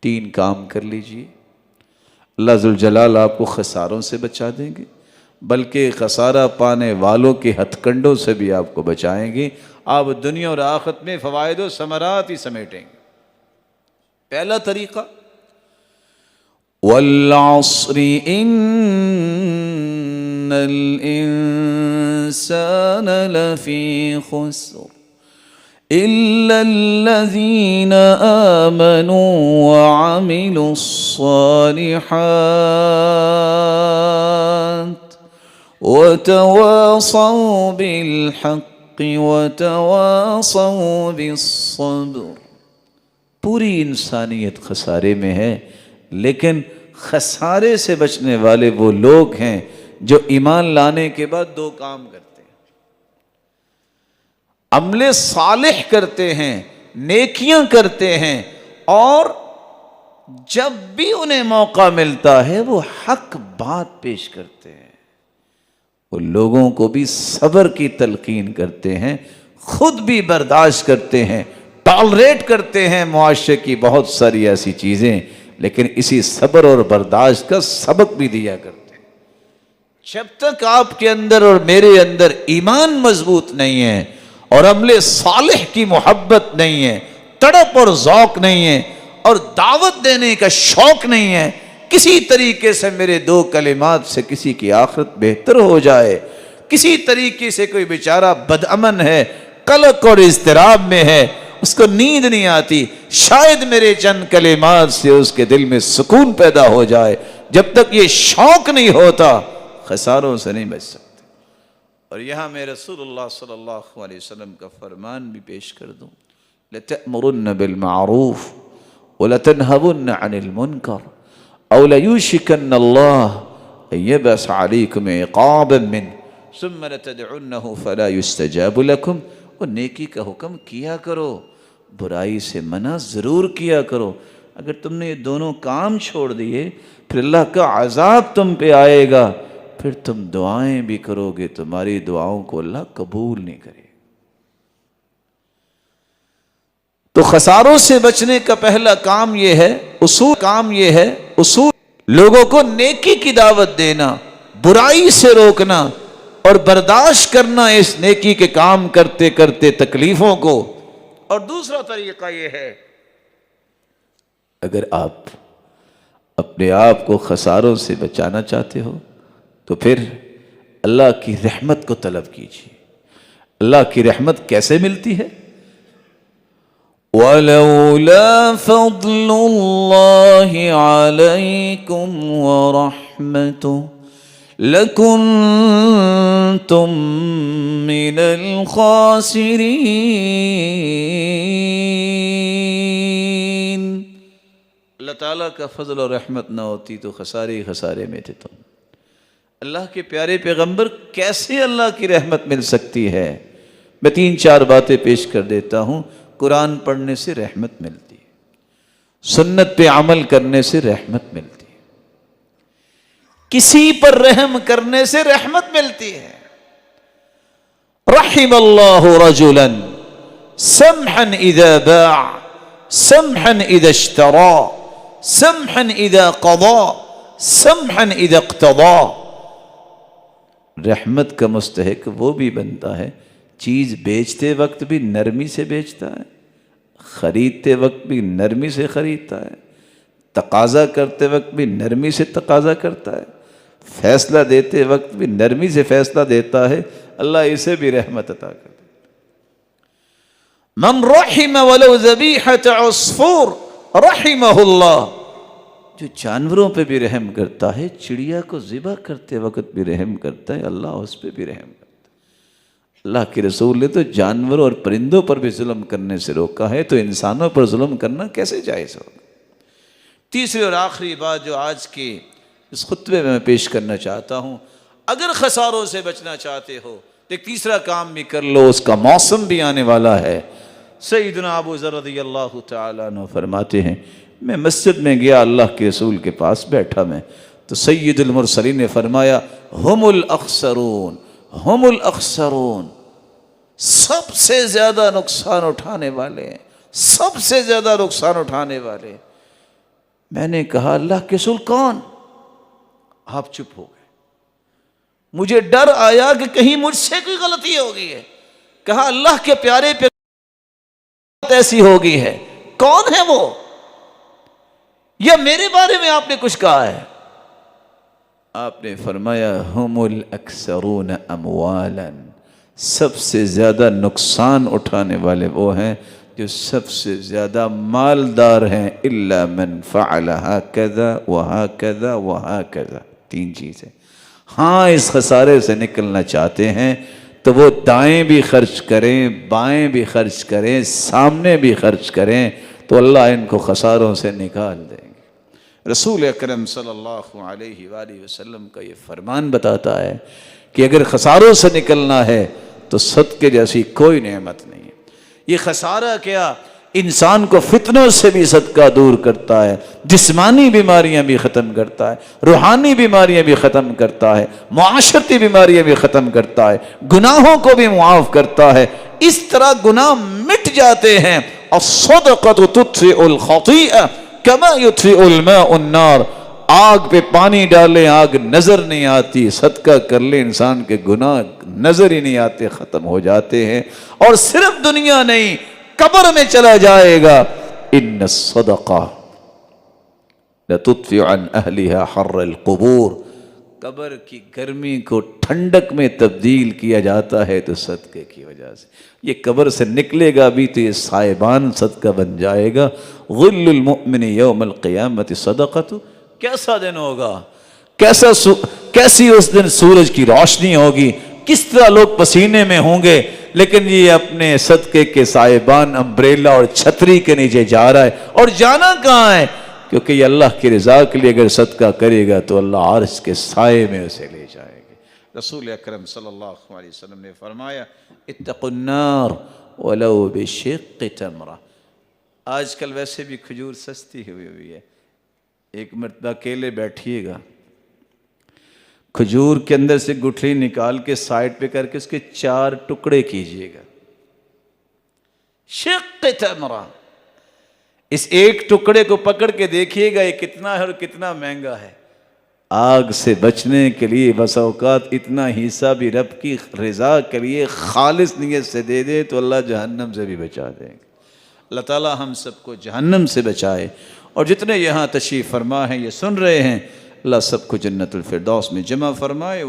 3 کام کر لیجئے، اللہ ذوالجلال آپ کو خساروں سے بچا دیں گے، بلکہ خسارہ پانے والوں کے ہتھ کنڈوں سے بھی آپ کو بچائیں گے۔ آپ دنیا اور آخرت میں فوائد و ثمرات ہی سمیٹیں گے۔ پہلا طریقہ، وَالْعَصْرِ إِنَّ الْإِنسَانَ لَفِي خُسْرٍ إِلَّا الَّذِينَ آمَنُوا وَعَمِلُوا الصَّالِحَاتِ وَتَوَاصَوْا بِالْحَقِّ وَتَوَاصَوْا بِالصَّبْرِ۔ پوری انسانیت خسارے میں ہے، لیکن خسارے سے بچنے والے وہ لوگ ہیں جو ایمان لانے کے بعد 2 کام کرتے ہیں، عمل صالح کرتے ہیں، نیکیاں کرتے ہیں، اور جب بھی انہیں موقع ملتا ہے وہ حق بات پیش کرتے ہیں۔ وہ لوگوں کو بھی صبر کی تلقین کرتے ہیں، خود بھی برداشت کرتے ہیں، ٹالریٹ کرتے ہیں معاشرے کی بہت ساری ایسی چیزیں، لیکن اسی صبر اور برداشت کا سبق بھی دیا کرتے ہیں۔ جب تک آپ کے اندر اور میرے اندر ایمان مضبوط نہیں ہے اور عمل صالح کی محبت نہیں ہے، تڑپ اور ذوق نہیں ہے، اور دعوت دینے کا شوق نہیں ہے، کسی طریقے سے میرے 2 کلمات سے کسی کی آخرت بہتر ہو جائے، کسی طریقے سے کوئی بیچارہ بدامن ہے، قلق اور اضطراب میں ہے، اس کو نیند نہیں آتی، شاید میرے چند کلمات سے اس کے دل میں سکون پیدا ہو جائے، جب تک یہ شوق نہیں ہوتا خساروں سے نہیں بچ سکتے۔ اور یہاں میں رسول اللہ صلی اللہ علیہ وسلم کا فرمان بھی پیش کر دوں، لَتَأْمُرُنَّ بِالْمَعْرُوفِ وَلَتَنْهَوُنَّ عَنِ الْمُنْكَرِ أَوْ لَيُوشِكَنَّ اللَّهُ أَن يَبْعَثَ عَلَيْكُمْ عِقَابًا مِّنْهُ ثُمَّ لَتَدْعُنَّهُ فَلَا يُسْتَجَابُ لَكُمْ۔ وہ نیکی کا حکم کیا کرو، برائی سے منع ضرور کیا کرو۔ اگر تم نے یہ دونوں کام چھوڑ دیے پھر اللہ کا عذاب تم پہ آئے گا، پھر تم دعائیں بھی کرو گے، تمہاری دعاؤں کو اللہ قبول نہیں کرے۔ تو خساروں سے بچنے کا پہلا کام یہ ہے، اصول لوگوں کو نیکی کی دعوت دینا، برائی سے روکنا اور برداشت کرنا اس نیکی کے کام کرتے کرتے تکلیفوں کو۔ اور دوسرا طریقہ یہ ہے، اگر آپ اپنے آپ کو خساروں سے بچانا چاہتے ہو تو پھر اللہ کی رحمت کو طلب کیجیے۔ اللہ کی رحمت کیسے ملتی ہے؟ وَلَوْلَا فَضْلُ اللَّهِ عَلَيْكُمْ وَرَحْمَتُهُ لَكُنْتُمْ مِنَ الْخَاسِرِينَ۔ اللہ تعالیٰ کا فضل اور رحمت نہ ہوتی تو خسارے ہی خسارے میں تھے تم۔ اللہ کے پیارے پیغمبر، کیسے اللہ کی رحمت مل سکتی ہے؟ میں 3-4 باتیں پیش کر دیتا ہوں۔ قرآن پڑھنے سے رحمت ملتی ہے، سنت پہ عمل کرنے سے رحمت ملتی ہے، کسی پر رحم کرنے سے رحمت ملتی ہے۔ رحم اللہ رجلا سمحا اذا باع سمحا اذا اشترى سمحا اذا قضى سمحا اذا اقتضى۔ رحمت کا مستحق وہ بھی بنتا ہے چیز بیچتے وقت بھی نرمی سے بیچتا ہے، خریدتے وقت بھی نرمی سے خریدتا ہے، تقاضا کرتے وقت بھی نرمی سے تقاضا کرتا ہے، فیصلہ دیتے وقت بھی نرمی سے فیصلہ دیتا ہے۔ اللہ اسے بھی رحمت عطا کرتا ہے۔ من رحم ولو ذبیحۃ عصفور رحمہ اللہ، جو جانوروں پہ بھی رحم کرتا ہے، چڑیا کو ذبح کرتے وقت بھی رحم کرتا ہے، اللہ اس پہ بھی رحم کرتا ہے۔ اللہ کے رسول نے تو جانوروں اور پرندوں پر بھی ظلم کرنے سے روکا ہے، تو انسانوں پر ظلم کرنا کیسے جائز ہوگا؟ تیسری اور آخری بات جو آج کے اس خطبے میں پیش کرنا چاہتا ہوں، اگر خساروں سے بچنا چاہتے ہو تو ایک تیسرا کام بھی کر لو، اس کا موسم بھی آنے والا ہے۔ سیدنا ابو ذر رضی اللہ تعالیٰ عنہ فرماتے ہیں، میں مسجد میں گیا، اللہ کے رسول کے پاس بیٹھا میں، تو سید المرسلین نے فرمایا، ہم الاخسرون ہم الاخسرون، سب سے زیادہ نقصان اٹھانے والے ہیں، سب سے زیادہ نقصان اٹھانے والے۔ میں نے کہا اللہ کے رسول کون؟ آپ چپ ہو گئے. مجھے ڈر آیا کہ کہیں مجھ سے کوئی غلطی ہو گئی ہے. کہا اللہ کے پیارے پہ ایسی ہو گئی ہے، کون ہے وہ؟ یا میرے بارے میں آپ نے کچھ کہا ہے؟ آپ نے فرمایا ہم الاکثرون اموالا، سب سے زیادہ نقصان اٹھانے والے وہ ہیں جو سب سے زیادہ مالدار ہیں. الا من فعل هكذا وهكذا وهكذا. 3 چیزیں. ہاں اس خسارے سے نکلنا چاہتے ہیں تو وہ دائیں بھی خرچ کریں، بائیں بھی خرچ کریں، سامنے بھی خرچ کریں تو اللہ ان کو خساروں سے نکال دیں گے. رسول اکرم صلی اللہ علیہ وآلہ وسلم کا یہ فرمان بتاتا ہے کہ اگر خساروں سے نکلنا ہے تو صدقے جیسی کوئی نعمت نہیں ہے. یہ خسارہ کیا، انسان کو فتنوں سے بھی صدقہ دور کرتا ہے، جسمانی بیماریاں بھی ختم کرتا ہے، روحانی بیماریاں بھی ختم کرتا ہے، معاشرتی بیماریاں بھی ختم کرتا ہے، گناہوں کو بھی معاف کرتا ہے. اس طرح گناہ مٹ جاتے ہیں. الصدقۃ تطفئ الخطیئہ کما یطفئ الماء النار. آگ پہ پانی ڈالیں آگ نظر نہیں آتی، صدقہ کر لیں انسان کے گناہ نظر ہی نہیں آتے، ختم ہو جاتے ہیں. اور صرف دنیا نہیں، قبر میں چلا جائے گا. ان الصدقہ لتطفئ عن اہلها حر القبور. قبر کی گرمی کو ٹھنڈک میں تبدیل کیا جاتا ہے تو صدقے کی وجہ سے. یہ قبر سے نکلے گا بھی تو یہ سائبان صدقہ بن جائے گا. غل المؤمن یوم القیامت صدقۃ. کیسا دن ہوگا، کیسی اس دن سورج کی روشنی ہوگی، کس طرح لوگ پسینے میں ہوں گے، لیکن یہ اپنے صدقے کے سائبان امبریلا اور چھتری کے نیچے جا رہا ہے. اور جانا کہاں ہے؟ کیونکہ یہ اللہ کی رضا کے لیے اگر صدقہ کرے گا تو اللہ عرش کے سائے میں اسے لے جائے گا. رسول اکرم صلی اللہ علیہ وسلم نے فرمایا اتقوا النار ولو بشق تمرہ. آج کل ویسے بھی کھجور سستی ہوئی ہے. ایک مرتبہ اکیلے بیٹھیے گا، کھجور کے اندر سے گٹھلی نکال کے سائڈ پہ کر کے اس کے 4 ٹکڑے کیجئے گا. شق تمرہ. اس ایک ٹکڑے کو پکڑ کے دیکھیے گا یہ کتنا ہے اور کتنا مہنگا ہے. آگ سے بچنے کے لیے بس اوقات اتنا حصہ بھی رب کی رضا کے لیے خالص نیت سے دے دے تو اللہ جہنم سے بھی بچا دیں گے. اللہ تعالی ہم سب کو جہنم سے بچائے. اور جتنے یہاں تشریف فرما ہیں یہ سن رہے ہیں، اللہ سب کو جنت الفردوس میں جمع فرمائے.